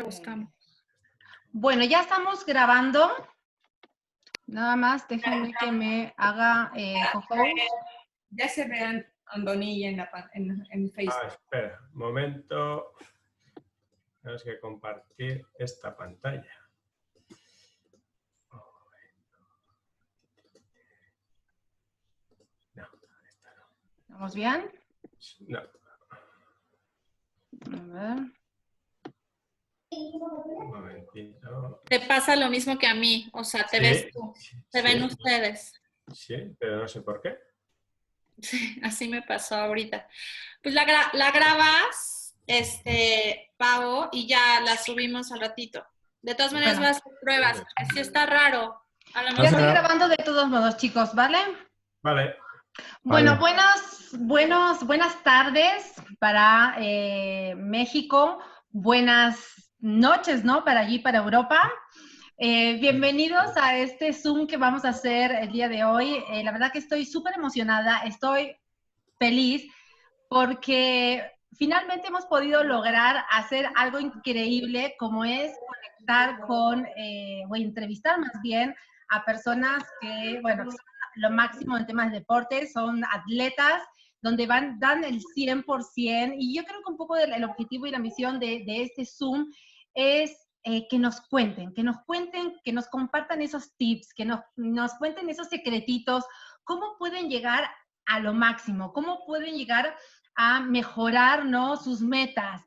Buscamos. Bueno, ya estamos grabando. Nada más, déjenme que me haga co-host. Ya se ve Andonilla en Facebook. Espera, un momento. Tenemos que compartir esta pantalla. No, esta no. ¿Estamos bien? No. A ver. Un momentito. Te pasa lo mismo que a mí, o sea, te ves tú, te ven ustedes. Sí, pero no sé por qué. Sí, así me pasó ahorita. Pues la grabas, Pau, y ya la subimos al ratito. De todas maneras, Bueno. vas a hacer pruebas, porque sí está raro. A lo Ya mejor estoy grabando de todos modos, chicos, ¿vale? Vale. Bueno, buenas tardes para México. Buenas noches, ¿no? Para allí, para Europa. Bienvenidos a este Zoom que vamos a hacer el día de hoy. La verdad que estoy súper emocionada, estoy feliz porque finalmente hemos podido lograr hacer algo increíble como es conectar con, o entrevistar más bien a personas que, bueno, son lo máximo en temas de deporte, son atletas, donde dan el 100%, y yo creo que un poco el objetivo y la misión de este Zoom es que nos cuenten, que nos compartan esos tips, que nos cuenten esos secretitos, cómo pueden llegar a lo máximo, cómo pueden llegar a mejorar, ¿no?, sus metas.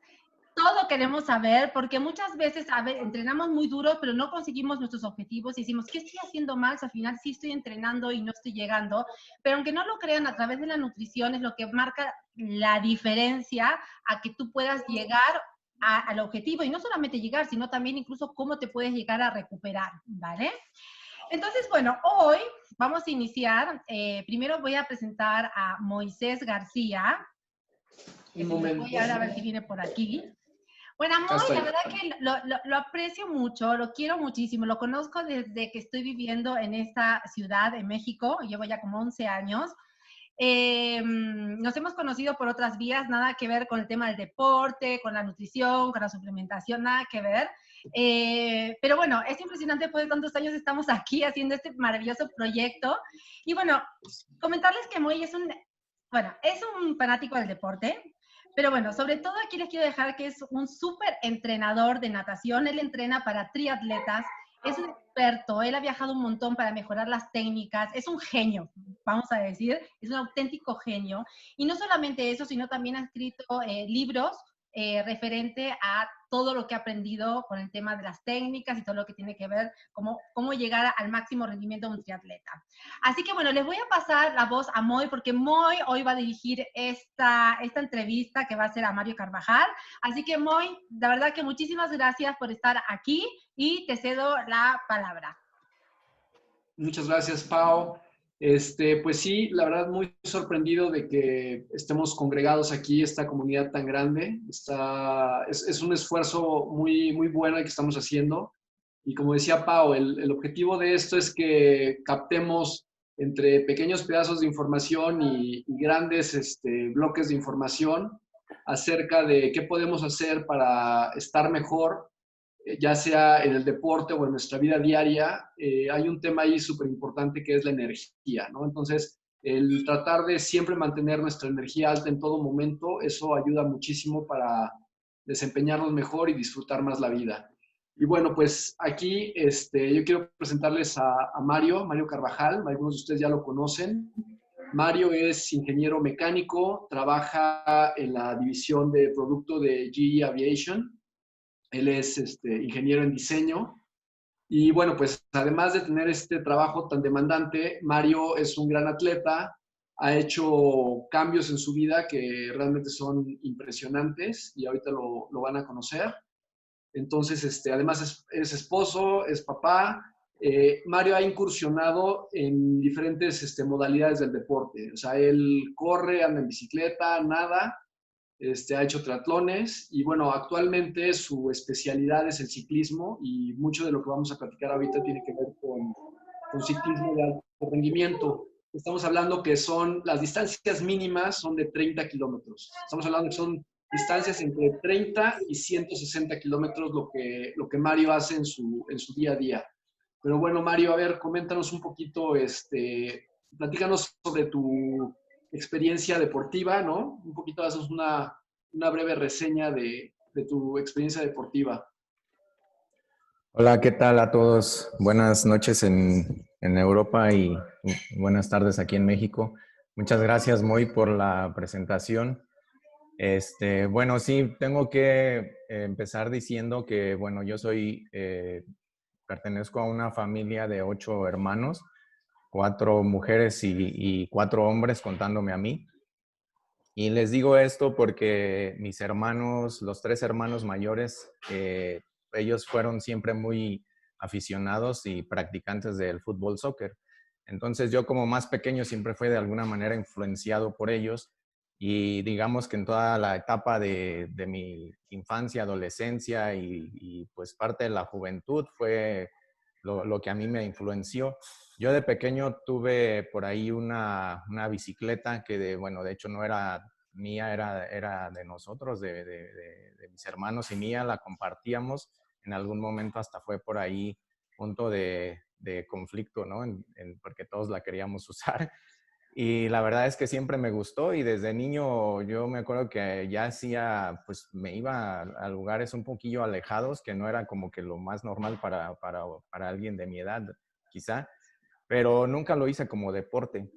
Todo queremos saber, porque muchas veces entrenamos muy duro, pero no conseguimos nuestros objetivos y decimos, ¿qué estoy haciendo mal? Al final sí estoy entrenando y no estoy llegando. Pero aunque no lo crean, a través de la nutrición es lo que marca la diferencia a que tú puedas llegar al objetivo. Y no solamente llegar, sino también incluso cómo te puedes llegar a recuperar, ¿vale? Entonces, bueno, hoy vamos a iniciar. Primero voy a presentar a Moisés García. Un momento. Voy a ver si viene por aquí. Bueno, Moy, la verdad que lo aprecio mucho, lo quiero muchísimo, lo conozco desde que estoy viviendo en esta ciudad, en México, llevo ya como 11 años. Nos hemos conocido por otras vías, nada que ver con el tema del deporte, con la nutrición, con la suplementación, nada que ver. Pero bueno, es impresionante, después de tantos años estamos aquí haciendo este maravilloso proyecto. Y bueno, comentarles que Moy es un fanático del deporte. Pero bueno, sobre todo aquí les quiero dejar que es un súper entrenador de natación. Él entrena para triatletas, es un experto, él ha viajado un montón para mejorar las técnicas, es un genio, vamos a decir, es un auténtico genio. Y no solamente eso, sino también ha escrito libros referente a todo lo que ha aprendido con el tema de las técnicas y todo lo que tiene que ver cómo llegar al máximo rendimiento de un triatleta. Así que bueno, les voy a pasar la voz a Moy, porque Moy hoy va a dirigir esta entrevista que va a hacer a Mario Carvajal. Así que Moy, la verdad que muchísimas gracias por estar aquí y te cedo la palabra. Muchas gracias, Pau. Pues sí, la verdad muy sorprendido de que estemos congregados aquí, esta comunidad tan grande. Es un esfuerzo muy, muy bueno el que estamos haciendo. Y como decía Pau, el objetivo de esto es que captemos entre pequeños pedazos de información y grandes bloques de información acerca de qué podemos hacer para estar mejor, ya sea en el deporte o en nuestra vida diaria. Hay un tema ahí súper importante que es la energía, ¿no? Entonces, el tratar de siempre mantener nuestra energía alta en todo momento, eso ayuda muchísimo para desempeñarnos mejor y disfrutar más la vida. Y bueno, pues aquí yo quiero presentarles a Mario Carvajal. Algunos de ustedes ya lo conocen. Mario es ingeniero mecánico, trabaja en la división de producto de GE Aviation. Él es ingeniero en diseño. Y bueno, pues además de tener este trabajo tan demandante, Mario es un gran atleta, ha hecho cambios en su vida que realmente son impresionantes y ahorita lo van a conocer. Entonces, además es esposo, es papá. Mario ha incursionado en diferentes modalidades del deporte. O sea, él corre, anda en bicicleta, nada. Ha hecho triatlones y bueno, actualmente su especialidad es el ciclismo y mucho de lo que vamos a platicar ahorita tiene que ver con ciclismo de alto rendimiento. Estamos hablando que las distancias mínimas son de 30 kilómetros. Estamos hablando que son distancias entre 30 y 160 kilómetros, lo que Mario hace en su día a día. Pero bueno, Mario, a ver, coméntanos un poquito, platícanos sobre tu experiencia deportiva, ¿no? Un poquito, haces una breve reseña de tu experiencia deportiva. Hola, ¿qué tal a todos? Buenas noches en Europa y buenas tardes aquí en México. Muchas gracias, Moy, por la presentación. Bueno, sí, tengo que empezar diciendo que, bueno, yo pertenezco a una familia de 8 hermanos, 4 mujeres y 4 hombres, contándome a mí. Y les digo esto porque mis hermanos, los 3 hermanos mayores, ellos fueron siempre muy aficionados y practicantes del fútbol, soccer. Entonces yo como más pequeño siempre fui de alguna manera influenciado por ellos y digamos que en toda la etapa de mi infancia, adolescencia y pues parte de la juventud fue lo que a mí me influenció. Yo de pequeño tuve por ahí una bicicleta que, bueno, de hecho no era mía, era de nosotros, de mis hermanos y mía, la compartíamos. En algún momento hasta fue por ahí punto de conflicto, ¿no? Porque todos la queríamos usar. Y la verdad es que siempre me gustó y desde niño yo me acuerdo que ya hacía, pues me iba a lugares un poquillo alejados, que no era como que lo más normal para alguien de mi edad, quizá, pero nunca lo hice como deporte,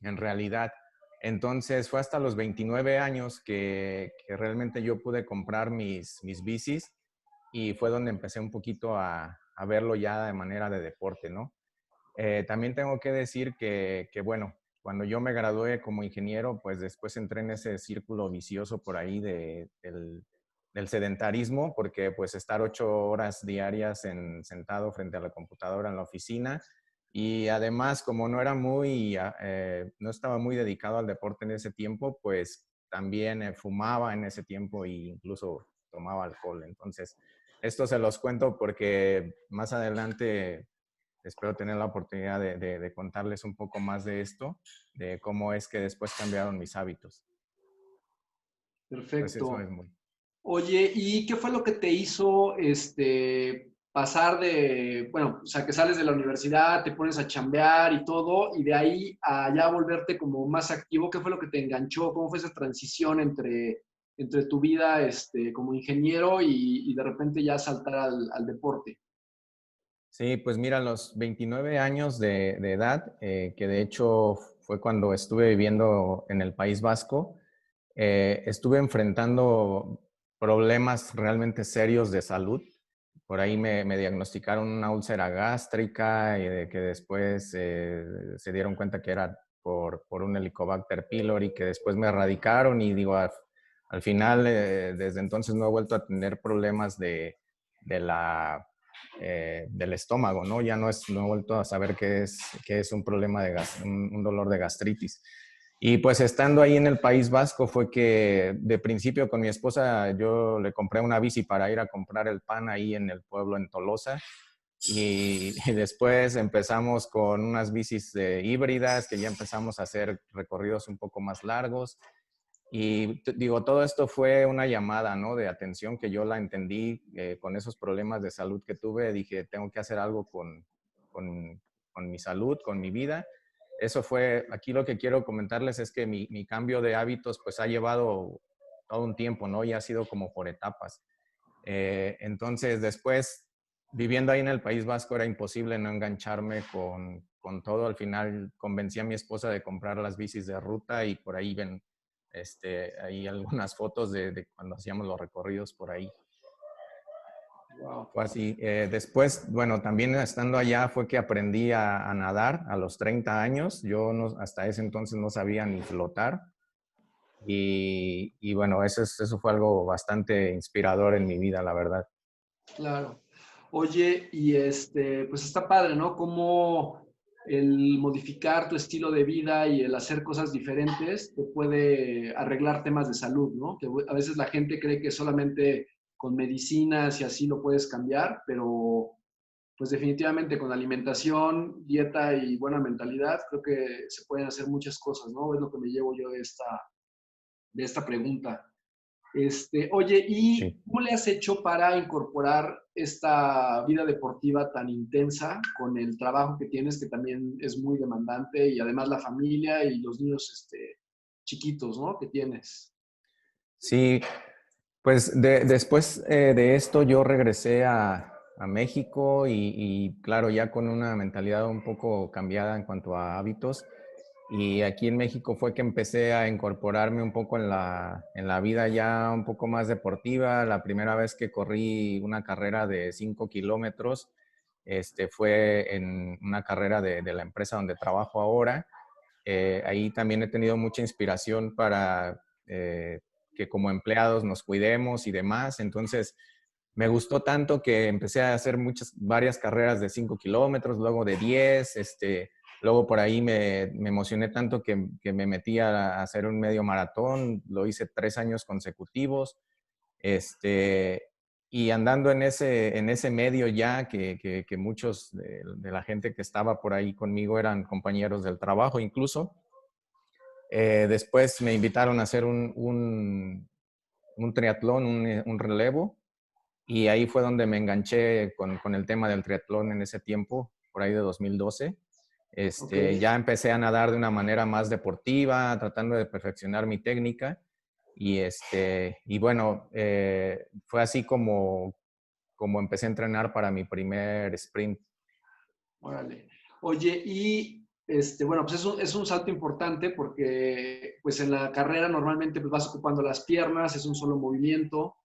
en realidad. Entonces fue hasta los 29 años que realmente yo pude comprar mis bicis y fue donde empecé un poquito a verlo ya de manera de deporte, ¿no? También tengo que decir que, bueno, cuando yo me gradué como ingeniero, pues después entré en ese círculo vicioso por ahí del sedentarismo, porque pues estar 8 horas diarias sentado frente a la computadora en la oficina y además como no estaba muy dedicado al deporte en ese tiempo, pues también fumaba en ese tiempo e incluso tomaba alcohol. Entonces, esto se los cuento porque más adelante espero tener la oportunidad de contarles un poco más de esto, de cómo es que después cambiaron mis hábitos. Pues eso es Perfecto. muy... Oye, ¿y qué fue lo que te hizo pasar bueno, o sea, que sales de la universidad, te pones a chambear y todo, y de ahí a ya volverte como más activo? ¿Qué fue lo que te enganchó? ¿Cómo fue esa transición entre tu vida como ingeniero y de repente ya saltar al deporte? Sí, pues mira, a los 29 años de edad, que de hecho fue cuando estuve viviendo en el País Vasco, estuve enfrentando problemas realmente serios de salud. Por ahí me diagnosticaron una úlcera gástrica y de que después se dieron cuenta que era por un Helicobacter pylori, que después me erradicaron y digo, al final, desde entonces no he vuelto a tener problemas del estómago, ¿no? Ya no he vuelto a saber qué es un problema un dolor de gastritis. Y pues estando ahí en el País Vasco fue que de principio con mi esposa yo le compré una bici para ir a comprar el pan ahí en el pueblo en Tolosa y después empezamos con unas bicis híbridas que ya empezamos a hacer recorridos un poco más largos y digo, todo esto fue una llamada, ¿no? De atención que yo la entendí con esos problemas de salud que tuve. Dije, tengo que hacer algo con mi salud, con mi vida. Eso fue, aquí lo que quiero comentarles es que mi cambio de hábitos pues ha llevado todo un tiempo, ¿no? Y ha sido como por etapas. Entonces, después, viviendo ahí en el País Vasco, era imposible no engancharme con todo. Al final, convencí a mi esposa de comprar las bicis de ruta y por ahí ven hay algunas fotos de cuando hacíamos los recorridos por ahí. Wow. Fue así. Después, bueno, también estando allá fue que aprendí a nadar a los 30 años. Yo hasta ese entonces no sabía ni flotar. Y bueno, eso fue algo bastante inspirador en mi vida, la verdad. Claro. Oye, y pues está padre, ¿no? Cómo el modificar tu estilo de vida y el hacer cosas diferentes te puede arreglar temas de salud, ¿no? Que a veces la gente cree que solamente con medicinas y así lo puedes cambiar, pero pues definitivamente con alimentación, dieta y buena mentalidad, creo que se pueden hacer muchas cosas, ¿no? Es lo que me llevo yo de esta pregunta. Oye, ¿y Sí. cómo le has hecho para incorporar esta vida deportiva tan intensa con el trabajo que tienes, que también es muy demandante, y además la familia y los niños chiquitos, ¿no? Que tienes. Sí, pues después de esto yo regresé a México y claro, ya con una mentalidad un poco cambiada en cuanto a hábitos. Y aquí en México fue que empecé a incorporarme un poco en la vida ya un poco más deportiva. La primera vez que corrí una carrera de 5 kilómetros fue en una carrera de la empresa donde trabajo ahora. Ahí también he tenido mucha inspiración para que como empleados nos cuidemos y demás. Entonces, me gustó tanto que empecé a hacer varias carreras de 5 kilómetros, luego de 10. Luego por ahí me emocioné tanto que me metí a hacer un medio maratón. Lo hice 3 años consecutivos. Este, y andando en ese medio ya, que muchos de la gente que estaba por ahí conmigo eran compañeros del trabajo incluso. Después me invitaron a hacer un triatlón, un relevo, y ahí fue donde me enganché con el tema del triatlón en ese tiempo, por ahí de 2012. Ok. Ya empecé a nadar de una manera más deportiva, tratando de perfeccionar mi técnica. Y bueno, fue así como empecé a entrenar para mi primer sprint. Órale. Oye, y bueno, pues es un salto importante porque pues en la carrera normalmente pues vas ocupando las piernas, es un solo movimiento,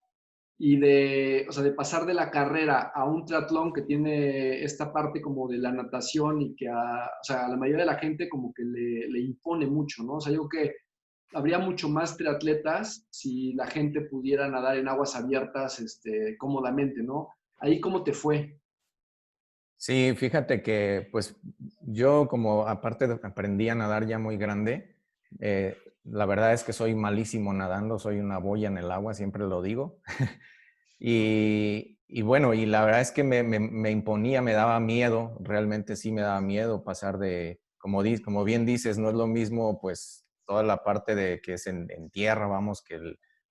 y o sea, de pasar de la carrera a un triatlón que tiene esta parte como de la natación y que o sea, a la mayoría de la gente como que le impone mucho, ¿no? O sea, yo creo que habría mucho más triatletas si la gente pudiera nadar en aguas abiertas cómodamente, ¿no? Ahí, ¿cómo te fue? Sí, fíjate que pues yo como aparte aprendí a nadar ya muy grande, la verdad es que soy malísimo nadando, soy una boya en el agua, siempre lo digo. Y bueno, y la verdad es que me imponía, me daba miedo, realmente sí me daba miedo pasar como bien dices, no es lo mismo pues toda la parte de que es en tierra, vamos, que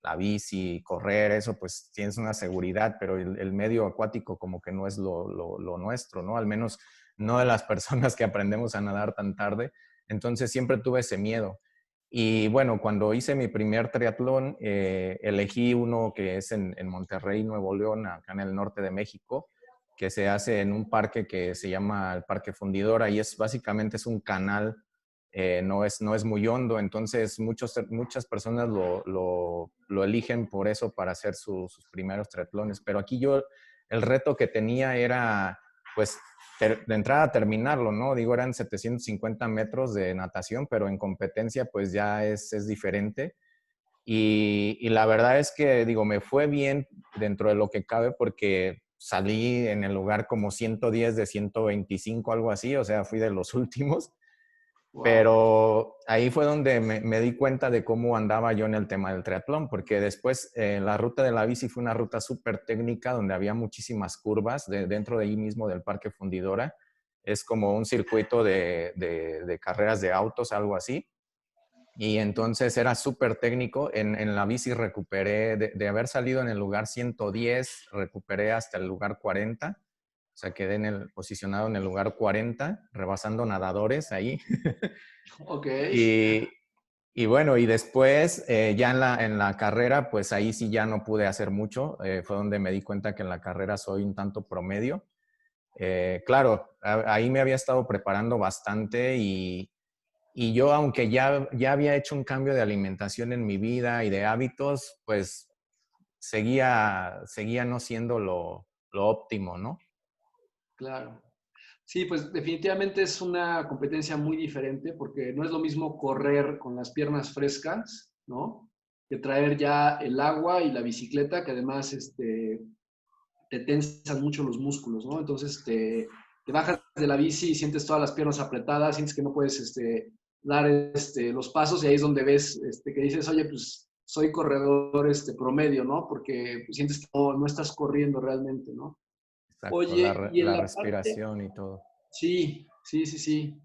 la bici, correr, eso pues tienes una seguridad, pero el medio acuático como que no es lo nuestro, ¿no? Al menos no de las personas que aprendemos a nadar tan tarde. Entonces siempre tuve ese miedo. Y bueno, cuando hice mi primer triatlón, elegí uno que es en Monterrey, Nuevo León, acá en el norte de México, que se hace en un parque que se llama el Parque Fundidora y básicamente es un canal, no es muy hondo, entonces muchas personas lo eligen por eso para hacer sus primeros triatlones. Pero aquí el reto que tenía era, pues, de entrada a terminarlo, ¿no? Digo, eran 750 metros de natación, pero en competencia pues ya es diferente. Y la verdad es que, digo, me fue bien dentro de lo que cabe porque salí en el lugar como 110 de 125, algo así, o sea, fui de los últimos. Wow. Pero ahí fue donde me di cuenta de cómo andaba yo en el tema del triatlón, porque después la ruta de la bici fue una ruta súper técnica donde había muchísimas curvas dentro de ahí mismo del Parque Fundidora. Es como un circuito de carreras de autos, algo así. Y entonces era súper técnico. En la bici recuperé, de haber salido en el lugar 110, recuperé hasta el lugar 40. O sea, quedé posicionado en el lugar 40, rebasando nadadores ahí. Ok. Y, y bueno, y después ya en la carrera, pues ahí sí ya no pude hacer mucho. Fue donde me di cuenta que en la carrera soy un tanto promedio. Claro, ahí me había estado preparando bastante y yo, aunque ya había hecho un cambio de alimentación en mi vida y de hábitos, pues seguía no siendo lo óptimo, ¿no? Claro. Sí, pues definitivamente es una competencia muy diferente porque no es lo mismo correr con las piernas frescas, ¿no? Que traer ya el agua y la bicicleta, que además te tensan mucho los músculos, ¿no? Entonces te bajas de la bici y sientes todas las piernas apretadas, sientes que no puedes dar los pasos, y ahí es donde ves que dices, oye, pues soy corredor promedio, ¿no? Porque pues, sientes que no estás corriendo realmente, ¿no? Exacto, Oye, y en la la parte, respiración y todo. sí, sí, sí, sí.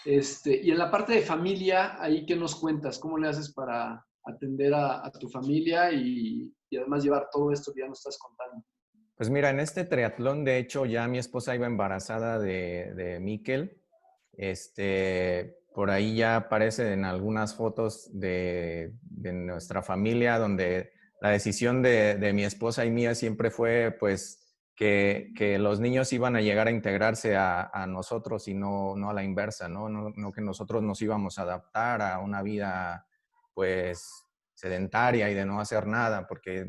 Y en la parte de familia, ahí, ¿qué nos cuentas? ¿Cómo le haces atender a tu familia y además llevar todo esto que ya nos estás contando? Pues mira, en este triatlón, de hecho, ya mi esposa iba embarazada de Miquel. Por ahí ya aparece en algunas fotos de nuestra familia, donde la decisión de mi esposa y mía siempre fue, pues, que los niños iban a llegar a integrarse a nosotros y no a la inversa, ¿no? No que nosotros nos íbamos a adaptar a una vida, pues, sedentaria y de no hacer nada, porque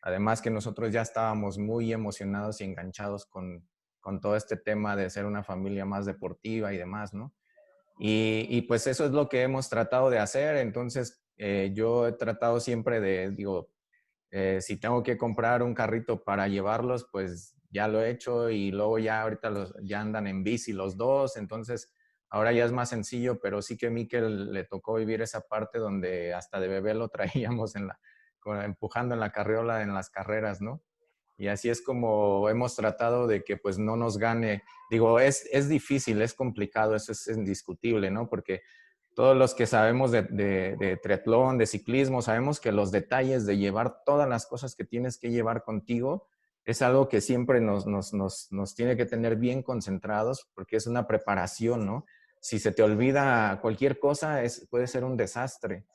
además que nosotros ya estábamos muy emocionados y enganchados con todo este tema de ser una familia más deportiva y demás, ¿no? Y pues eso es lo que hemos tratado de hacer. Entonces, yo he tratado siempre digo, si tengo que comprar un carrito para llevarlos, pues ya lo he hecho y luego ya ahorita ya andan en bici los dos, entonces ahora ya es más sencillo, pero sí que a Mikel le tocó vivir esa parte donde hasta de bebé lo traíamos empujando en la carriola en las carreras, ¿no? Y así es como hemos tratado de que pues no nos gane. Digo, es difícil, es complicado, eso es indiscutible, ¿no? Porque todos los que sabemos de triatlón, de ciclismo, sabemos que los detalles de llevar todas las cosas que tienes que llevar contigo es algo que siempre nos tiene que tener bien concentrados porque es una preparación, ¿no? Si se te olvida cualquier cosa, puede ser un desastre.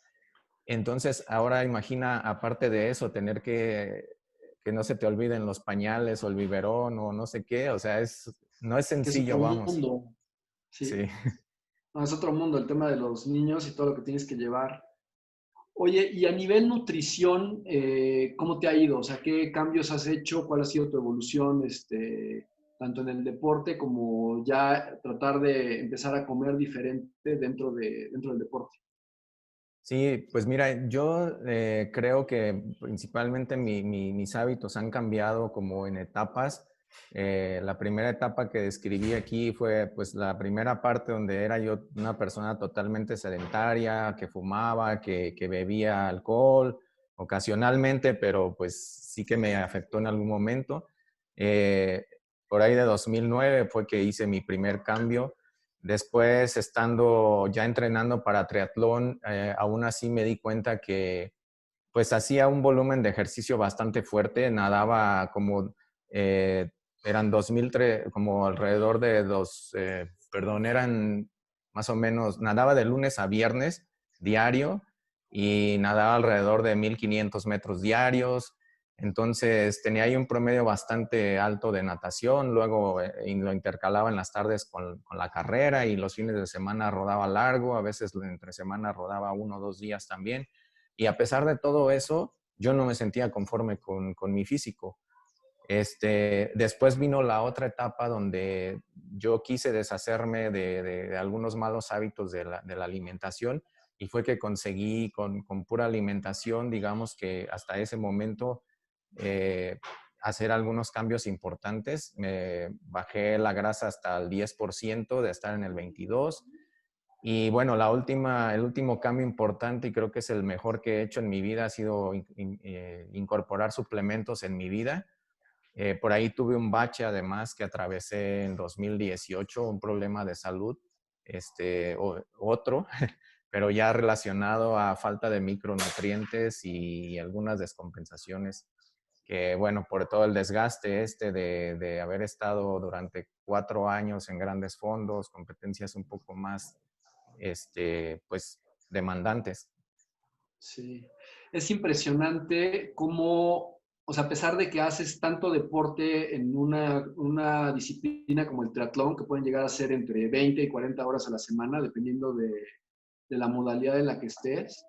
Entonces, ahora imagina, aparte de eso, tener que no se te olviden los pañales o el biberón o no sé qué, o sea, no es Que es sencillo, otro vamos. mundo, ¿sí? Sí. No, es otro mundo el tema de los niños y todo lo que tienes que llevar. Oye, y a nivel nutrición, ¿cómo te ha ido? O sea, ¿qué cambios has hecho? ¿Cuál ha sido tu evolución, tanto en el deporte como ya tratar de empezar a comer diferente dentro del deporte? Sí, pues mira, yo creo que principalmente mis hábitos han cambiado como en etapas. La primera etapa que describí aquí fue pues la primera parte donde era yo una persona totalmente sedentaria, que fumaba, que bebía alcohol ocasionalmente, pero pues sí que me afectó en algún momento. Eh, por ahí de 2009 fue que hice mi primer cambio. Después, estando ya entrenando para triatlón, aún así me di cuenta que pues hacía un volumen de ejercicio bastante fuerte, nadaba como, eran 2003, como alrededor de eran más o menos, nadaba de lunes a viernes diario y nadaba alrededor de 1500 metros diarios. Entonces tenía ahí un promedio bastante alto de natación, luego lo intercalaba en las tardes con la carrera y los fines de semana rodaba largo, a veces entre semana rodaba 1 o 2 días también. Y a pesar de todo eso, yo no me sentía conforme con mi físico. Después vino la otra etapa donde yo quise deshacerme de algunos malos hábitos de la alimentación y fue que conseguí con pura alimentación, digamos que hasta ese momento, hacer algunos cambios importantes. Me bajé la grasa hasta el 10% de estar en el 22%. Y bueno, el último cambio importante y creo que es el mejor que he hecho en mi vida ha sido incorporar suplementos en mi vida. Por ahí tuve un bache además que atravesé en 2018, un problema de salud, otro, pero ya relacionado a falta de micronutrientes y algunas descompensaciones que, bueno, por todo el desgaste de haber estado durante 4 años en grandes fondos, competencias un poco más, pues, demandantes. Sí, es impresionante cómo, o sea, a pesar de que haces tanto deporte en una disciplina como el triatlón, que pueden llegar a ser entre 20 y 40 horas a la semana, dependiendo de la modalidad en la que estés,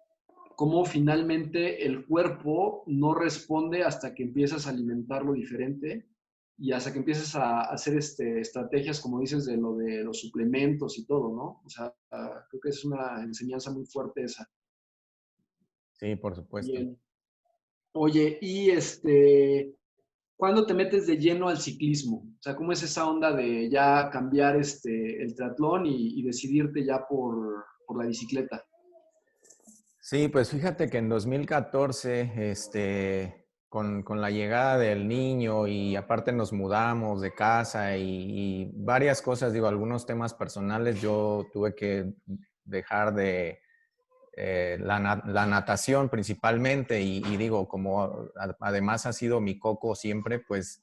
cómo finalmente el cuerpo no responde hasta que empiezas a alimentarlo diferente y hasta que empiezas a hacer estrategias, como dices, de lo de los suplementos y todo, ¿no? O sea, creo que es una enseñanza muy fuerte esa. Sí, por supuesto. Bien. Oye, y ¿cuándo te metes de lleno al ciclismo? O sea, ¿cómo es esa onda de ya cambiar el triatlón y decidirte ya por la bicicleta? Sí, pues fíjate que en 2014, con la llegada del niño y aparte nos mudamos de casa y varias cosas, digo, algunos temas personales, yo tuve que dejar la natación principalmente y digo, como además ha sido mi coco siempre, pues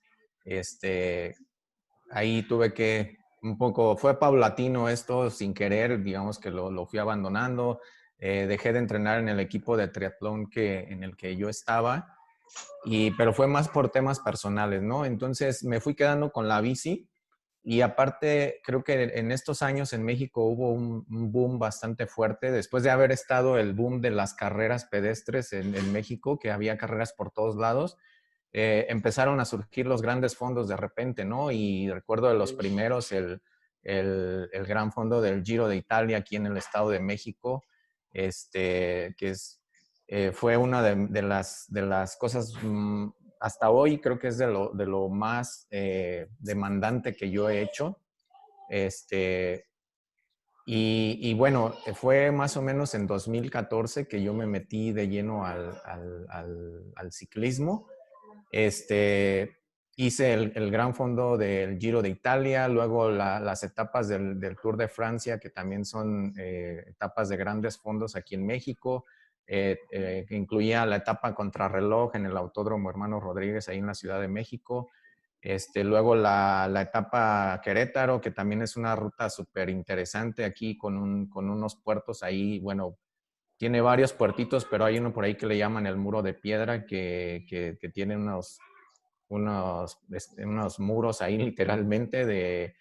ahí tuve que un poco, fue paulatino esto sin querer, digamos que lo fui abandonando. Dejé de entrenar en el equipo de triatlón en el que yo estaba, pero fue más por temas personales, ¿no? Entonces me fui quedando con la bici y aparte creo que en estos años en México hubo un boom bastante fuerte, después de haber estado el boom de las carreras pedestres en México, que había carreras por todos lados. Empezaron a surgir los grandes fondos de repente, ¿no? Y recuerdo de los primeros, el gran fondo del Giro de Italia aquí en el Estado de México, fue una de las cosas, hasta hoy creo que es de lo más demandante que yo he hecho. Y bueno, fue más o menos en 2014 que yo me metí de lleno al ciclismo. Hice el gran fondo del Giro de Italia, luego las etapas del Tour de Francia, que también son etapas de grandes fondos aquí en México, que incluía la etapa contrarreloj en el Autódromo Hermano Rodríguez, ahí en la Ciudad de México. Luego la etapa Querétaro, que también es una ruta súper interesante aquí con unos puertos ahí, bueno, tiene varios puertitos, pero hay uno por ahí que le llaman el Muro de Piedra, que tiene unos muros ahí literalmente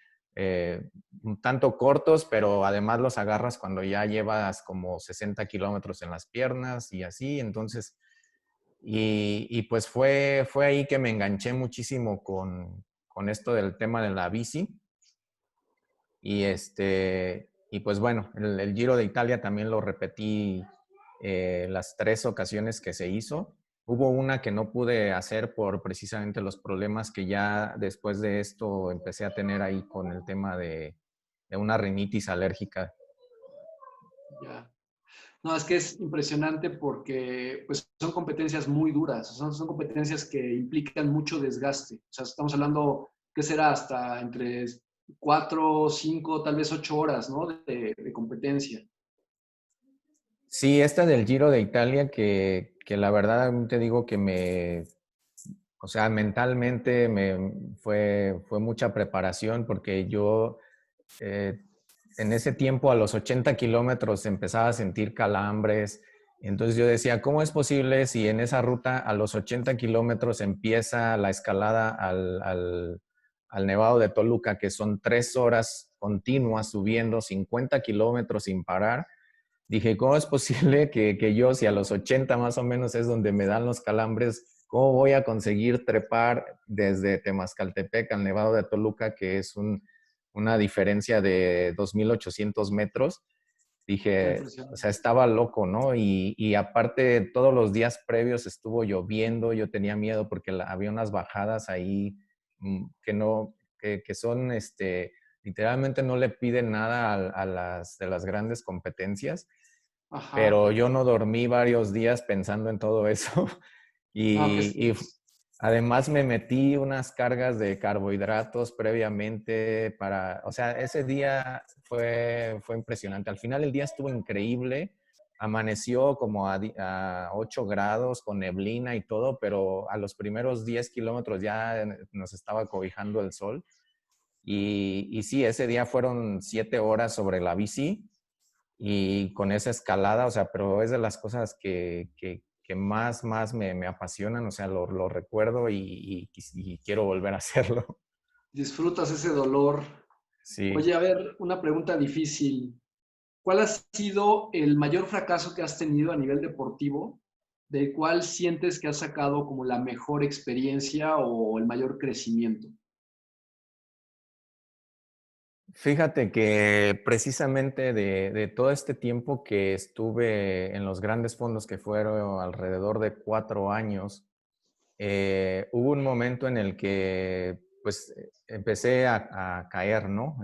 un tanto cortos, pero además los agarras cuando ya llevas como 60 kilómetros en las piernas y así. Entonces, y pues fue ahí que me enganché muchísimo con esto del tema de la bici. Y pues bueno, el Giro de Italia también lo repetí las 3 ocasiones que se hizo. Hubo una que no pude hacer por precisamente los problemas que ya después de esto empecé a tener ahí con el tema de una rinitis alérgica. Ya. No, es que es impresionante porque pues, son competencias muy duras, son competencias que implican mucho desgaste. O sea, estamos hablando, ¿qué será? Hasta entre 4, 5, tal vez 8 horas, ¿no? De competencia. Sí, esta del Giro de Italia, que la verdad te digo que o sea, mentalmente fue mucha preparación porque yo en ese tiempo a los 80 kilómetros empezaba a sentir calambres. Entonces yo decía, ¿cómo es posible si en esa ruta a los 80 kilómetros empieza la escalada al Nevado de Toluca, que son 3 horas continuas subiendo 50 kilómetros sin parar? Dije, ¿cómo es posible que yo, si a los 80 más o menos es donde me dan los calambres, cómo voy a conseguir trepar desde Temascaltepec al Nevado de Toluca, que es una diferencia de 2,800 metros? Dije, o sea, estaba loco, ¿no? Y aparte, todos los días previos estuvo lloviendo, yo tenía miedo porque había unas bajadas ahí que son, literalmente no le piden nada de las grandes competencias. Ajá. Pero yo no dormí varios días pensando en todo eso. Y además me metí unas cargas de carbohidratos previamente o sea, ese día fue impresionante. Al final el día estuvo increíble. Amaneció como a 8 grados con neblina y todo, pero a los primeros 10 kilómetros ya nos estaba cobijando el sol. Y sí, ese día fueron 7 horas sobre la bici y con esa escalada, o sea, pero es de las cosas que más me apasionan, o sea, lo recuerdo y quiero volver a hacerlo. Disfrutas ese dolor. Sí. Oye, a ver, una pregunta difícil. ¿Cuál ha sido el mayor fracaso que has tenido a nivel deportivo, del cual sientes que has sacado como la mejor experiencia o el mayor crecimiento? Fíjate que precisamente de todo este tiempo que estuve en los grandes fondos, que fueron alrededor de 4 años, hubo un momento en el que pues empecé a caer, ¿no?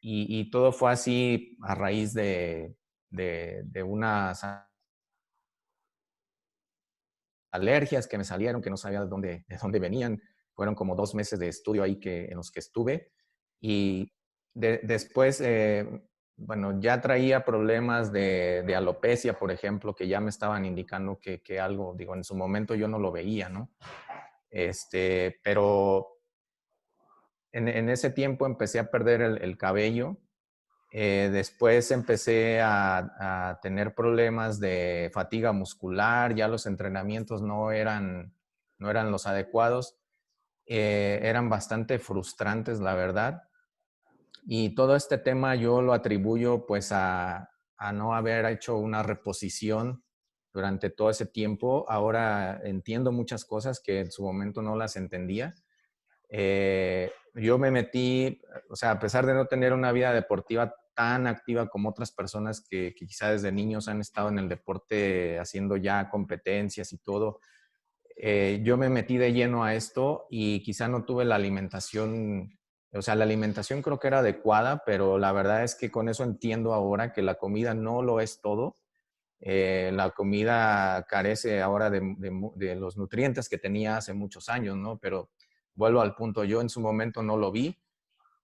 Y todo fue así a raíz de unas alergias que me salieron, que no sabía de dónde venían. Fueron como 2 meses de estudio ahí en los que estuve. Y después bueno, ya traía problemas de alopecia, por ejemplo, que ya me estaban indicando que algo, digo, en su momento yo no lo veía, ¿no? Pero en ese tiempo empecé a perder el cabello. Después empecé a tener problemas de fatiga muscular, ya los entrenamientos no eran los adecuados, eran bastante frustrantes, la verdad. Y todo este tema yo lo atribuyo pues a no haber hecho una reposición durante todo ese tiempo. Ahora entiendo muchas cosas que en su momento no las entendía. Yo me metí, o sea, a pesar de no tener una vida deportiva tan activa como otras personas que quizá desde niños han estado en el deporte haciendo ya competencias y todo, yo me metí de lleno a esto y quizá no tuve la alimentación, o sea, la alimentación creo que era adecuada, pero la verdad es que con eso entiendo ahora que la comida no lo es todo. La comida carece ahora de los nutrientes que tenía hace muchos años, ¿no? Pero vuelvo al punto, yo en su momento no lo vi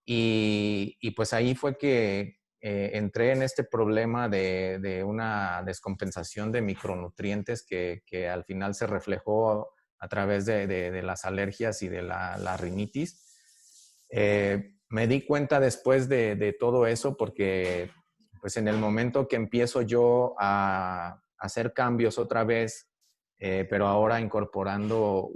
y pues ahí fue que entré en este problema de una descompensación de micronutrientes que al final se reflejó a través de las alergias y de la rinitis. Me di cuenta después de todo eso porque pues en el momento que empiezo yo a hacer cambios otra vez, pero ahora incorporando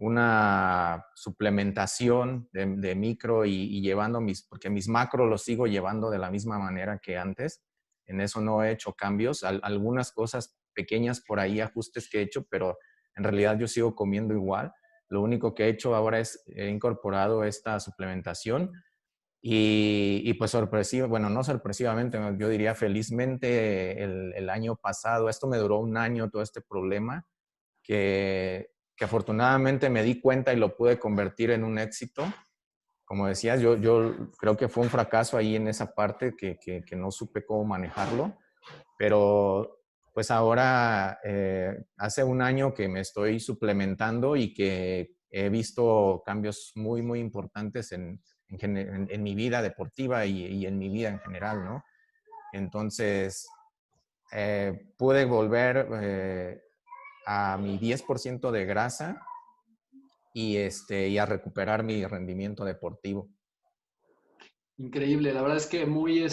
una suplementación de micro y llevando porque mis macros los sigo llevando de la misma manera que antes. En eso no he hecho cambios. Algunas cosas pequeñas por ahí, ajustes que he hecho, pero en realidad yo sigo comiendo igual. Lo único que he hecho ahora es he incorporado esta suplementación y pues sorpresivo, bueno, no sorpresivamente, yo diría felizmente el año pasado, esto me duró un año todo este problema, que afortunadamente me di cuenta y lo pude convertir en un éxito. Como decías, yo creo que fue un fracaso ahí en esa parte que no supe cómo manejarlo, pero pues ahora hace un año que me estoy suplementando y que he visto cambios muy, muy importantes en mi vida deportiva y en mi vida en general, ¿no? Entonces, pude volver a mi 10% de grasa y a recuperar mi rendimiento deportivo. Increíble, la verdad es que muy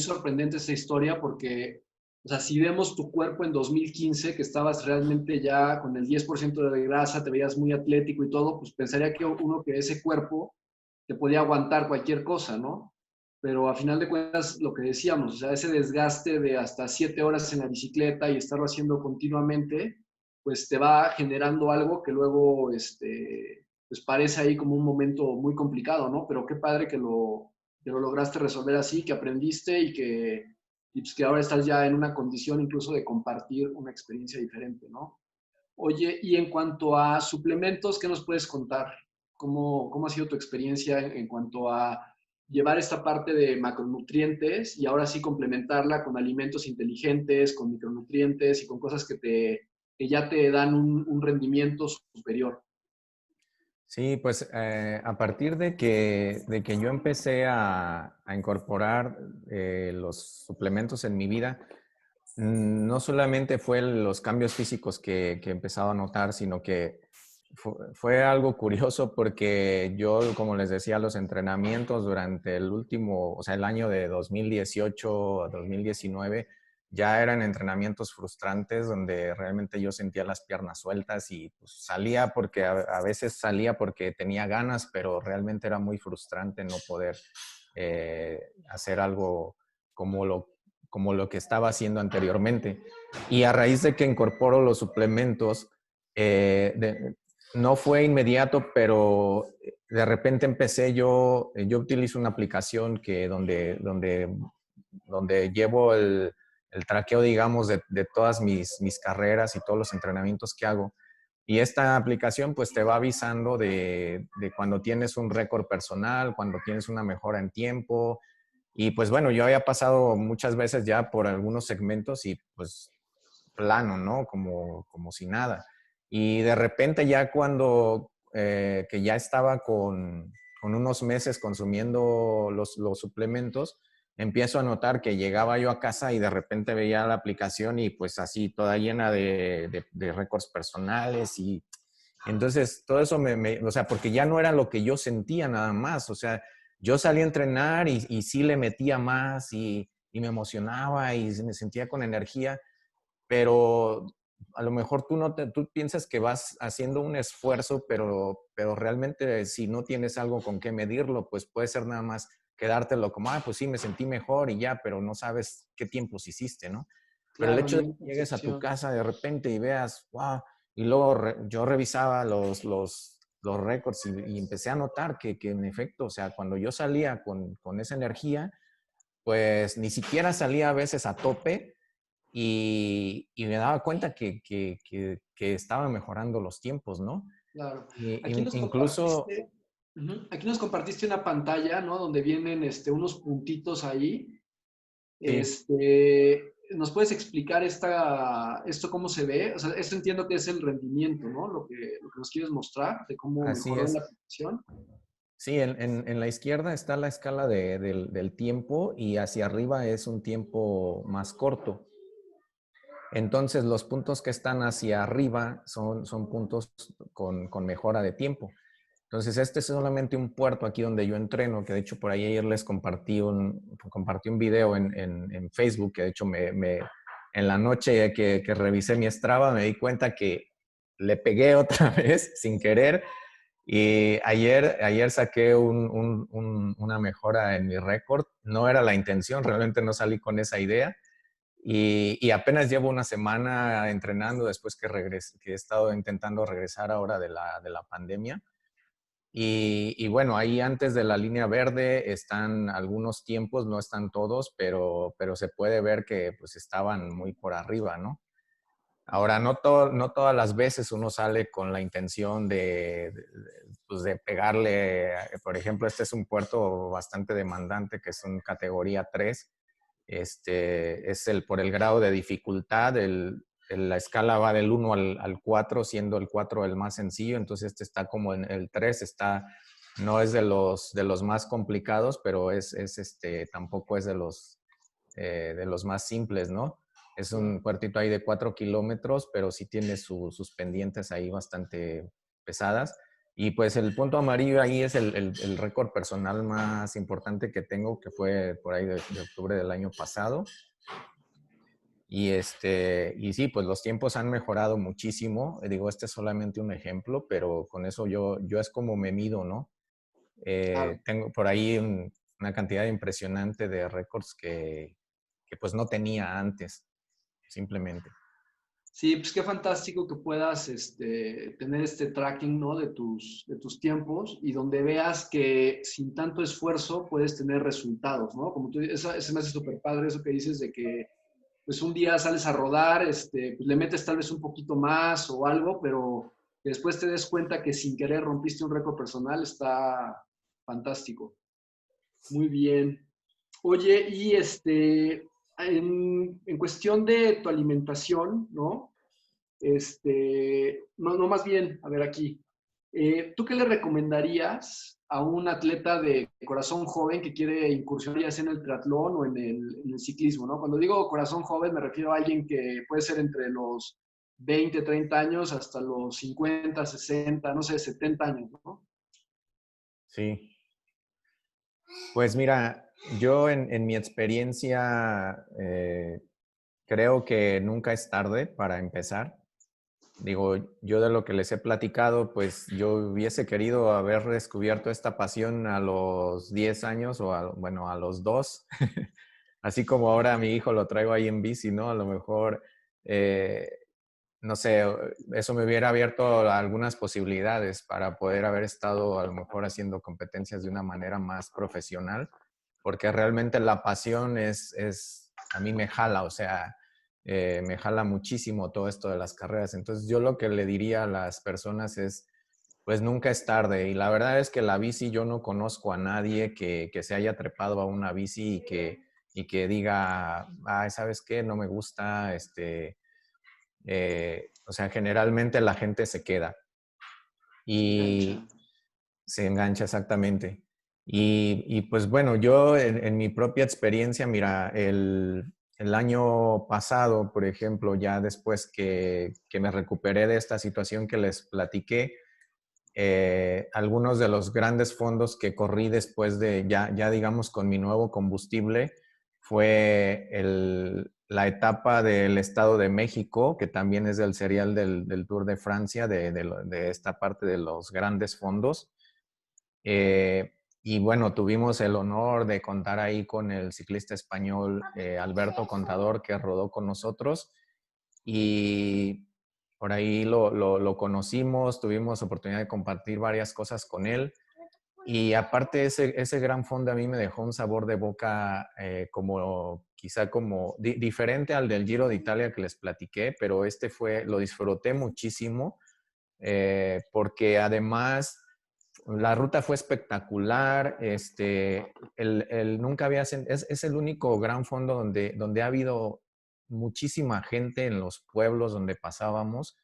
sorprendente esa historia porque, o sea, si vemos tu cuerpo en 2015, que estabas realmente ya con el 10% de grasa, te veías muy atlético y todo, pues pensaría que uno que ese cuerpo te podía aguantar cualquier cosa, ¿no? Pero a final de cuentas, lo que decíamos, o sea, ese desgaste de hasta 7 horas en la bicicleta y estarlo haciendo continuamente, pues te va generando algo que luego, pues parece ahí como un momento muy complicado, ¿no? Pero qué padre que lo lograste resolver así, que aprendiste y pues que ahora estás ya en una condición incluso de compartir una experiencia diferente, ¿no? Oye, y en cuanto a suplementos, ¿qué nos puedes contar? ¿Cómo ha sido tu experiencia en cuanto a llevar esta parte de macronutrientes y ahora sí complementarla con alimentos inteligentes, con micronutrientes y con cosas que ya te dan un rendimiento superior? Sí, pues a partir de que yo empecé a incorporar los suplementos en mi vida, no solamente fue los cambios físicos que he empezado a notar, sino que fue algo curioso porque yo, como les decía, los entrenamientos durante el último, o sea, el año de 2018 a 2019, ya eran entrenamientos frustrantes donde realmente yo sentía las piernas sueltas y pues, salía porque a veces salía porque tenía ganas, pero realmente era muy frustrante no poder hacer algo como lo que estaba haciendo anteriormente. Y a raíz de que incorporo los suplementos, no fue inmediato, pero de repente empecé yo utilizo una aplicación donde llevo el traqueo, digamos, de todas mis carreras y todos los entrenamientos que hago. Y esta aplicación pues te va avisando de cuando tienes un récord personal, cuando tienes una mejora en tiempo. Y pues bueno, yo había pasado muchas veces ya por algunos segmentos y pues plano, ¿no? Como si nada. Y de repente ya cuando que ya estaba con unos meses consumiendo los suplementos, empiezo a notar que llegaba yo a casa y de repente veía la aplicación y pues así toda llena de récords personales y entonces todo eso o sea, porque ya no era lo que yo sentía nada más, o sea, yo salía a entrenar y sí le metía más y me emocionaba y me sentía con energía, pero a lo mejor tú piensas que vas haciendo un esfuerzo, pero realmente si no tienes algo con qué medirlo, pues puede ser nada más quedártelo como, pues sí, me sentí mejor y ya, pero no sabes qué tiempos hiciste, ¿no? Pero el Claro, hecho de nivel que de llegues a tu percepción. casa de repente y veas, wow, y luego yo revisaba los récords y empecé a notar que en efecto, o sea, cuando yo salía con esa energía, pues ni siquiera salía a veces a tope y me daba cuenta que estaba mejorando los tiempos, ¿no? Claro. Aquí nos Incluso, compartiste, aquí nos compartiste una pantalla, ¿no? Donde vienen unos puntitos ahí. sí, ¿Nos puedes explicar esto cómo se ve? O sea, esto entiendo que es el rendimiento, ¿no? Lo que nos quieres mostrar de cómo así mejoró en la es. aplicación. Sí, en la izquierda está la escala del tiempo y hacia arriba es un tiempo más corto. Entonces, los puntos que están hacia arriba son puntos con mejora de tiempo. Entonces, este es solamente un puerto aquí donde yo entreno, que de hecho por ahí ayer les compartí un video en Facebook, que de hecho en la noche que revisé mi Strava me di cuenta que le pegué otra vez sin querer y ayer saqué una mejora en mi récord. No era la intención, realmente no salí con esa idea. Y apenas llevo una semana entrenando después que he estado intentando regresar ahora de la pandemia. Y bueno, ahí antes de la línea verde están algunos tiempos, no están todos, pero se puede ver que pues estaban muy por arriba, ¿no? Ahora, no todas las veces uno sale con la intención pues de pegarle, por ejemplo, este es un puerto bastante demandante que es un categoría 3. Es por el grado de dificultad, la escala va del 1 al 4, siendo el 4 el más sencillo, entonces este está como en el 3, no es de los más complicados, pero tampoco es de los más simples, ¿no? Es un puertito ahí de 4 kilómetros, pero sí tiene sus pendientes ahí bastante pesadas. Y pues el punto amarillo ahí es el récord personal más importante que tengo, que fue por ahí de octubre del año pasado. Y sí, pues los tiempos han mejorado muchísimo. Digo, este es solamente un ejemplo, pero con eso yo es como me mido, ¿no? Claro. Tengo por ahí una cantidad impresionante de récords que pues no tenía antes, simplemente. Sí, pues qué fantástico que puedas tener este tracking, ¿no? De tus tiempos y donde veas que sin tanto esfuerzo puedes tener resultados, ¿no? Como tú, eso me hace súper padre eso que dices de que pues un día sales a rodar, pues le metes tal vez un poquito más o algo, pero que después te des cuenta que sin querer rompiste un récord personal, está fantástico. Muy bien. Oye, y en cuestión de tu alimentación, ¿no? No, más bien, a ver aquí. ¿Tú qué le recomendarías a un atleta de corazón joven que quiere incursionar ya sea en el triatlón o en el ciclismo, ¿no? Cuando digo corazón joven me refiero a alguien que puede ser entre los 20, 30 años hasta los 50, 60, no sé, 70 años, ¿no? Sí. Pues mira, yo en mi experiencia creo que nunca es tarde para empezar. Digo, yo de lo que les he platicado, pues yo hubiese querido haber descubierto esta pasión a los 10 años o bueno, a los 2. Así como ahora a mi hijo lo traigo ahí en bici, ¿no? A lo mejor, eh, no sé, eso me hubiera abierto algunas posibilidades para poder haber estado a lo mejor haciendo competencias de una manera más profesional, porque realmente la pasión a mí me jala, o sea, me jala muchísimo todo esto de las carreras. Entonces yo lo que le diría a las personas es, pues nunca es tarde. Y la verdad es que la bici, yo no conozco a nadie que se haya trepado a una bici y que diga, ay, ¿sabes qué? No me gusta, o sea, generalmente la gente se queda. Se engancha. Y Se engancha exactamente. Y pues bueno, yo en mi propia experiencia, mira, el año pasado, por ejemplo, ya después que me recuperé de esta situación que les platiqué, algunos de los grandes fondos que corrí después de, ya digamos, con mi nuevo combustible, fue la etapa del Estado de México, que también es del serial del Tour de Francia, de esta parte de los grandes fondos. Y bueno, tuvimos el honor de contar ahí con el ciclista español Alberto Contador, que rodó con nosotros. Y por ahí lo conocimos, tuvimos oportunidad de compartir varias cosas con él. Y aparte ese gran fondo a mí me dejó un sabor de boca quizá como diferente al del Giro de Italia que les platiqué, pero lo disfruté muchísimo porque además la ruta fue espectacular. Nunca es el único gran fondo donde ha habido muchísima gente en los pueblos donde pasábamos.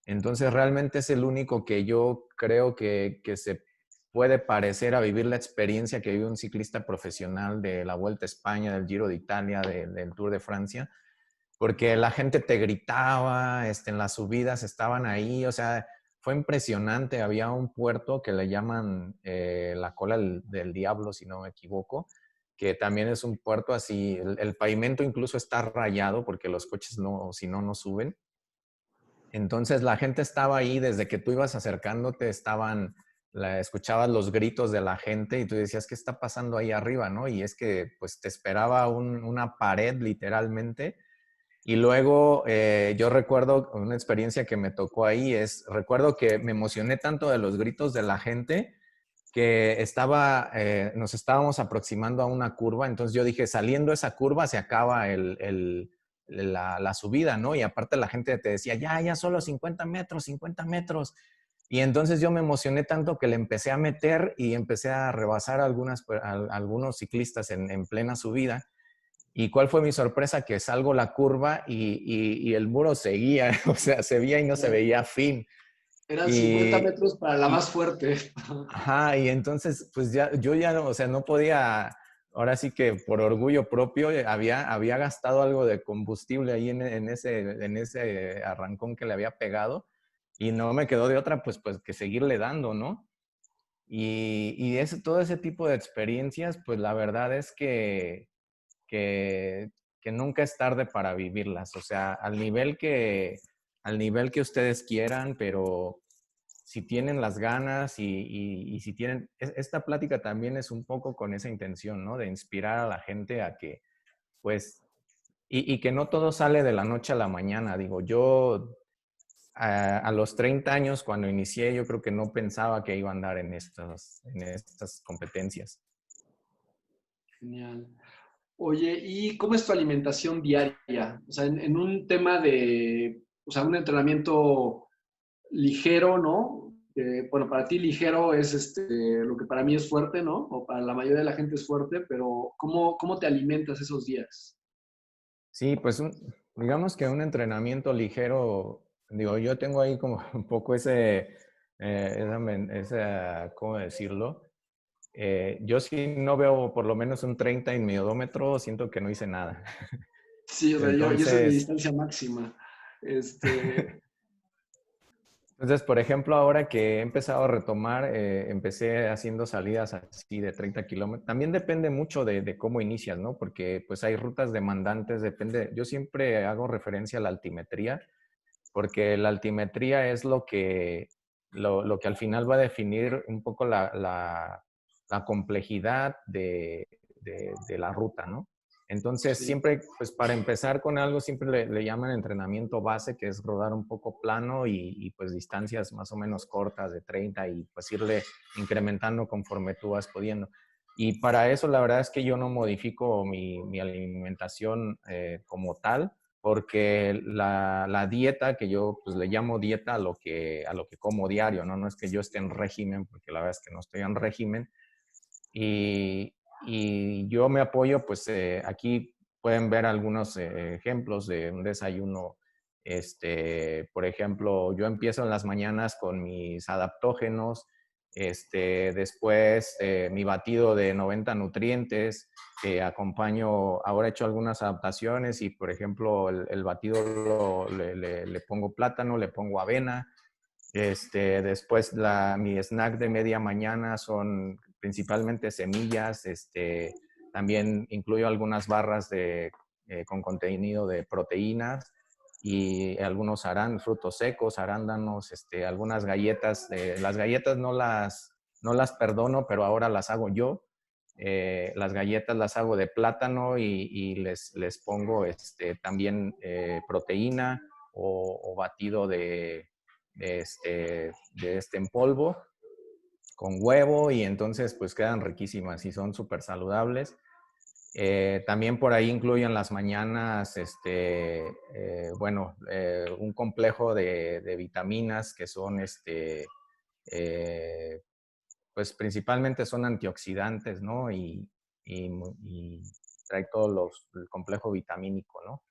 Entonces realmente es el único que yo creo que se puede parecer a vivir la experiencia que vive un ciclista profesional de la Vuelta a España, del Giro de Italia, del Tour de Francia, porque la gente te gritaba, en las subidas estaban ahí, o sea, fue impresionante. Había un puerto que le llaman la Cola del Diablo, si no me equivoco, que también es un puerto así, el pavimento incluso está rayado porque los coches no, si no, no suben. Entonces la gente estaba ahí, desde que tú ibas acercándote, escuchabas los gritos de la gente y tú decías, ¿qué está pasando ahí arriba, no? Y es que pues te esperaba una pared literalmente. Y luego yo recuerdo una experiencia que me tocó ahí, recuerdo que me emocioné tanto de los gritos de la gente que nos estábamos aproximando a una curva. Entonces yo dije, saliendo esa curva se acaba la subida, ¿no? Y aparte la gente te decía, ya solo 50 metros, 50 metros. Y entonces yo me emocioné tanto que le empecé a meter y empecé a rebasar a algunos ciclistas en plena subida. ¿Y cuál fue mi sorpresa? Que salgo la curva y el muro seguía, o sea, se veía y no se veía fin. Eran 50 Y, metros para la más fuerte. ajá, y entonces, pues yo ya, no, o sea, no podía, ahora sí que por orgullo propio, había gastado algo de combustible ahí en ese arrancón que le había pegado y no me quedó de otra, pues que seguirle dando, ¿no? Todo ese tipo de experiencias, pues la verdad es que, que nunca es tarde para vivirlas, o sea, al nivel que ustedes quieran, pero si tienen las ganas y si tienen, esta plática también es un poco con esa intención, ¿no? De inspirar a la gente a que, pues, y que no todo sale de la noche a la mañana. Digo, yo a los 30 años, cuando inicié, yo creo que no pensaba que iba a andar en estas competencias. Genial. Oye, ¿y cómo es tu alimentación diaria? O sea, en un tema de, o sea, un entrenamiento ligero, ¿no? Bueno, para ti ligero es lo que para mí es fuerte, ¿no? O para la mayoría de la gente es fuerte, pero ¿cómo te alimentas esos días? Sí, pues digamos que un entrenamiento ligero, digo, yo tengo ahí como un poco ¿cómo decirlo? Yo si no veo por lo menos un 30 en mi odómetro, siento que no hice nada. Sí, o sea, yo esa es mi Entonces, distancia máxima. entonces, por ejemplo, ahora que he empezado a retomar, empecé haciendo salidas así de 30 kilómetros. También depende mucho de cómo inicias, ¿no? Porque pues hay rutas demandantes, depende. Yo siempre hago referencia a la altimetría, porque la altimetría es lo que al final va a definir un poco la complejidad de la ruta, ¿no? Entonces, Sí, siempre, pues para empezar con algo, siempre le llaman entrenamiento base, que es rodar un poco plano pues distancias más o menos cortas de 30 y pues irle incrementando conforme tú vas pudiendo. Y para eso, la verdad es que yo no modifico mi alimentación como tal, porque la dieta, que yo pues le llamo dieta a lo que como diario, ¿no? No es que yo esté en régimen, porque la verdad es que no estoy en régimen. Y yo me apoyo, pues aquí pueden ver algunos ejemplos de un desayuno. Por ejemplo, yo empiezo en las mañanas con mis adaptógenos, Después, mi batido de 90 nutrientes, que acompaño, ahora he hecho algunas adaptaciones y, por ejemplo, el batido le pongo plátano, le pongo avena. Después, mi snack de media mañana son principalmente semillas. También incluyo algunas barras con contenido de proteínas y algunos frutos secos, arándanos, algunas galletas. Las galletas no las perdono, pero ahora las hago yo. Las galletas las hago de plátano y les pongo también proteína o batido de en polvo con huevo, y entonces pues quedan riquísimas y son súper saludables. También por ahí incluyo en las mañanas, un complejo de vitaminas que son, pues principalmente son antioxidantes, ¿no? Y trae todo el complejo vitamínico, ¿no?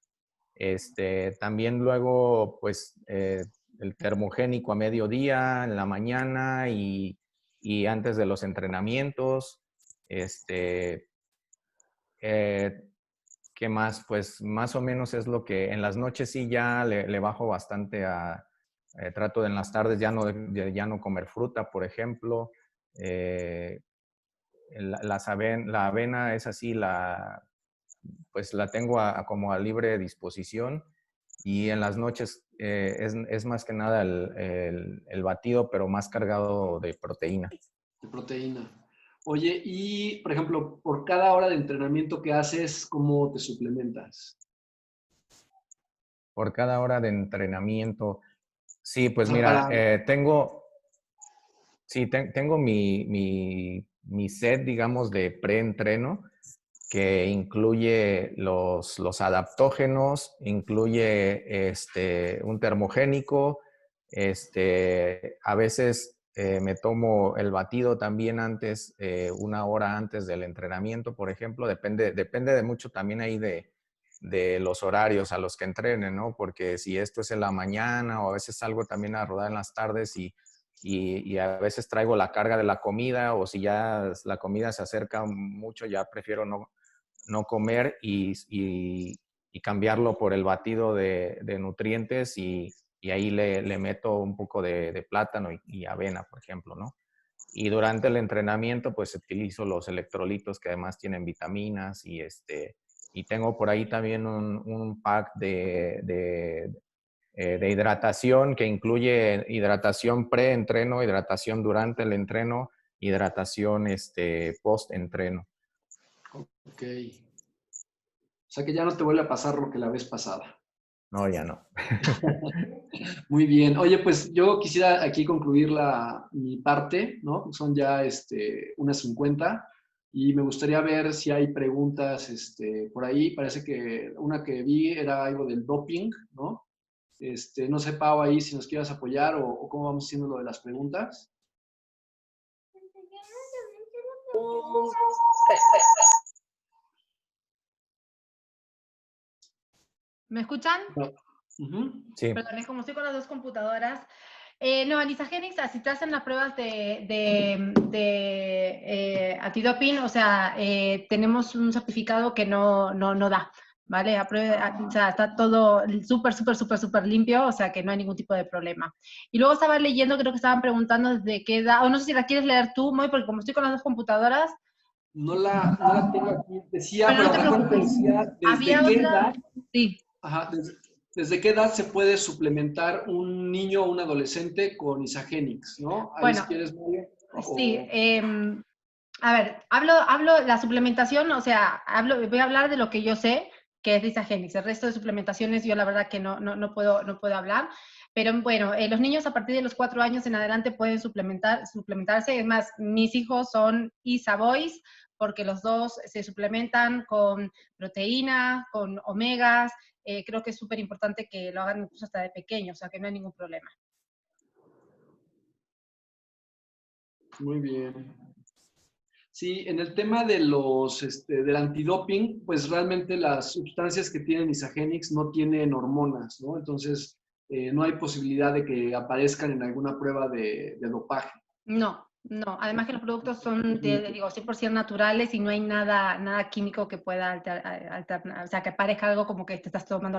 También luego, pues, el termogénico a mediodía, en la mañana y antes de los entrenamientos. ¿Qué más? Pues más o menos es lo que en las noches sí ya le bajo bastante trato de en las tardes ya no comer fruta, por ejemplo. La avena es así, pues la tengo como a libre disposición, y en las noches es más que nada el batido, pero más cargado de proteína. De proteína. Oye, y por ejemplo, por cada hora de entrenamiento que haces, ¿cómo te suplementas? Por cada hora de entrenamiento. Sí, pues O sea, mira, tengo mi set, digamos, de preentreno, que incluye los adaptógenos, incluye un termogénico. A veces me tomo el batido también antes, una hora antes del entrenamiento, por ejemplo. Depende de mucho también ahí de los horarios a los que entrenen, ¿no? Porque si esto es en la mañana, o a veces salgo también a rodar en las tardes y a veces traigo la carga de la comida, o si ya la comida se acerca mucho, ya prefiero no comer y cambiarlo por el batido de nutrientes, y ahí le meto un poco de plátano y avena, por ejemplo, ¿no? Y durante el entrenamiento, pues utilizo los electrolitos, que además tienen vitaminas, y tengo por ahí también un pack de hidratación, que incluye hidratación pre-entreno, hidratación durante el entreno, hidratación post-entreno. Ok. O sea que ya no te vuelve a pasar lo que la vez pasada. No, ya no. Muy bien. Oye, pues yo quisiera aquí concluir mi parte, ¿no? Son ya unas 50, y me gustaría ver si hay preguntas por ahí. Parece que una que vi era algo del doping, ¿no? No sé, Pau, ahí si nos quieras apoyar o cómo vamos haciendo lo de las preguntas. ¿Me escuchan? No. Sí. Perdón, es como estoy con las dos computadoras. No, en Isagenix, si te hacen las pruebas de antidoping, o sea, tenemos un certificado que no da, ¿vale? O sea, está todo súper limpio, o sea, que no hay ningún tipo de problema. Y luego estaba leyendo, creo que estaban preguntando desde qué edad, o no sé si la quieres leer tú, Moy, porque como estoy con las dos computadoras. No la tengo aquí. Decía, Pero no te recuerdo que preocupes. decía Había desde qué otra, edad. sí. Ajá, ¿desde qué edad se puede suplementar un niño o un adolescente con Isagenix, no? Ahí Bueno, si quieres, Mario. sí, a ver, hablo la suplementación, o sea, voy a hablar de lo que yo sé, que es de Isagenix. El resto de suplementaciones yo la verdad que no puedo hablar. Pero bueno, los niños a partir de los 4 años en adelante pueden suplementarse. Es más, mis hijos son Isa Boys, porque los dos se suplementan con proteína, con omegas. Creo que es súper importante que lo hagan incluso hasta de pequeños, o sea que no hay ningún problema. Muy bien. Sí, en el tema de del antidoping, pues realmente las sustancias que tienen Isagenix no tienen hormonas, ¿no? Entonces, no hay posibilidad de que aparezcan en alguna prueba de dopaje. No, No, además que los productos son, te digo, 100% naturales y no hay nada químico que pueda alternar, o sea, que parezca algo como que te estás tomando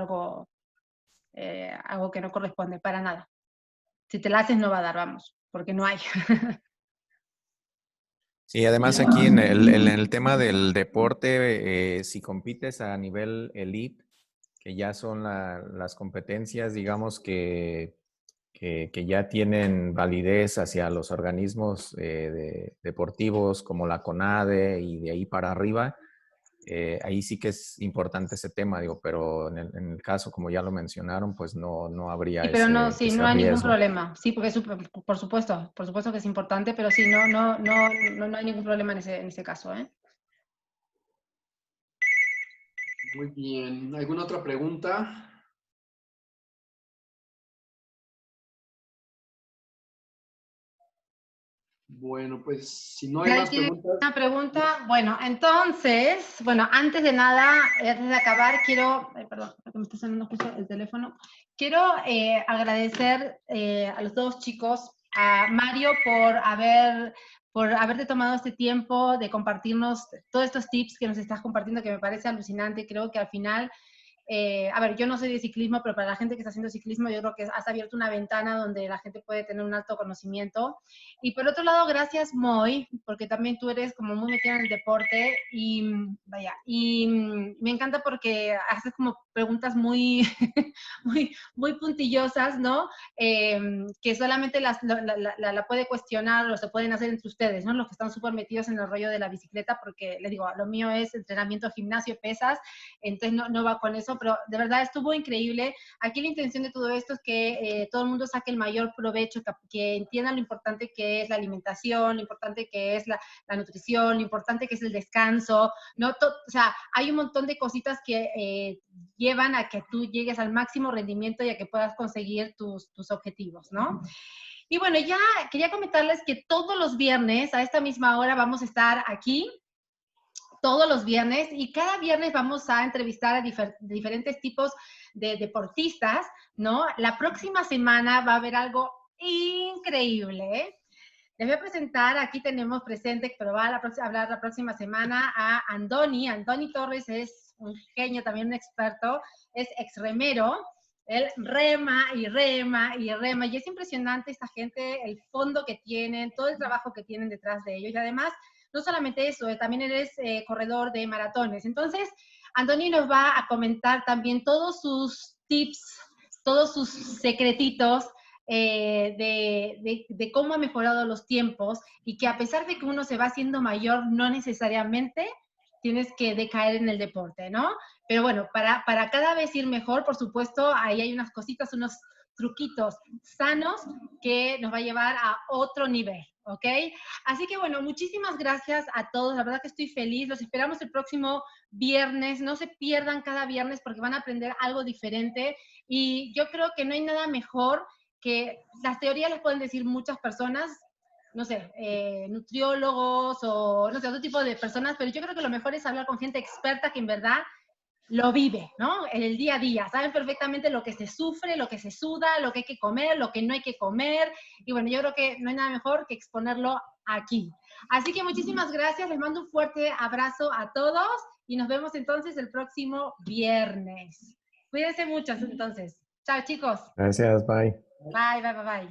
algo que no corresponde, para nada. Si te la haces no va a dar, vamos, porque no hay. Sí, además aquí en el tema del deporte, si compites a nivel elite, que ya son las competencias, digamos, que ya tienen validez hacia los organismos deportivos como la CONADE y de ahí para arriba, ahí sí que es importante ese tema, digo, pero en el caso, como ya lo mencionaron, pues no habría Sí, pero no, sí, ese no hay ningún riesgo. problema. Sí, porque por supuesto que es importante, pero sí, no hay ningún problema en ese caso, ¿eh? Muy bien. ¿Alguna otra pregunta? Bueno, pues si no hay ¿Nadie más tiene preguntas, una pregunta? Bueno, entonces, antes de nada, antes de acabar, quiero, perdón, porque me está sonando justo el teléfono, quiero agradecer a los dos chicos, a Mario por haberte tomado este tiempo de compartirnos todos estos tips que nos estás compartiendo, que me parece alucinante. Creo que al final a ver, yo no soy de ciclismo, pero para la gente que está haciendo ciclismo, yo creo que has abierto una ventana donde la gente puede tener un alto conocimiento. Y por otro lado, gracias, Moy, porque también tú eres como muy metida en el deporte y vaya, y me encanta porque haces como preguntas muy, muy puntillosas, ¿no? Que solamente la puede cuestionar o se pueden hacer entre ustedes, ¿no? Los que están súper metidos en el rollo de la bicicleta, porque les digo, lo mío es entrenamiento, gimnasio, pesas, entonces no va con eso, pero de verdad estuvo increíble. Aquí la intención de todo esto es que todo el mundo saque el mayor provecho, que entiendan lo importante que es la alimentación, lo importante que es la nutrición, lo importante que es el descanso, ¿no? O sea, hay un montón de cositas que llevan a que tú llegues al máximo rendimiento y a que puedas conseguir tus objetivos, ¿no? Y bueno, ya quería comentarles que todos los viernes a esta misma hora vamos a estar aquí, todos los viernes, y cada viernes vamos a entrevistar a diferentes tipos de deportistas, ¿no? La próxima semana va a haber algo increíble, ¿eh? Les voy a presentar, aquí tenemos presente, pero va a hablar la próxima semana a Andoni. Andoni Torres es un genio, también un experto, es exremero. Él rema y rema y rema, y es impresionante esta gente, el fondo que tienen, todo el trabajo que tienen detrás de ellos, y además, no solamente eso, también eres corredor de maratones. Entonces, Andoni nos va a comentar también todos sus tips, todos sus secretitos, de cómo ha mejorado los tiempos y que a pesar de que uno se va haciendo mayor, no necesariamente tienes que decaer en el deporte, ¿no? Pero bueno, para cada vez ir mejor, por supuesto, ahí hay unas cositas, unos truquitos sanos que nos va a llevar a otro nivel, ¿ok? Así que bueno, muchísimas gracias a todos, la verdad que estoy feliz, los esperamos el próximo viernes, no se pierdan cada viernes porque van a aprender algo diferente y yo creo que no hay nada mejor que las teorías las pueden decir muchas personas, no sé, nutriólogos o no sé, otro tipo de personas, pero yo creo que lo mejor es hablar con gente experta que en verdad lo vive, ¿no? En el día a día, saben perfectamente lo que se sufre, lo que se suda, lo que hay que comer, lo que no hay que comer, y bueno, yo creo que no hay nada mejor que exponerlo aquí. Así que muchísimas gracias, les mando un fuerte abrazo a todos y nos vemos entonces el próximo viernes. Cuídense mucho entonces. Chao, chicos. Gracias, bye. Bye, bye, bye, bye.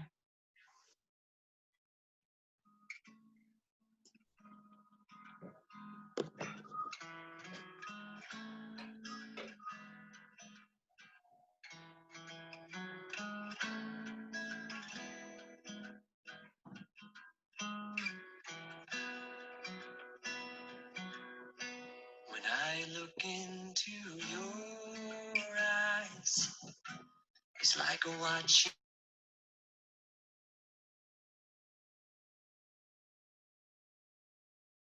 When I look into your eyes, it's like a watch.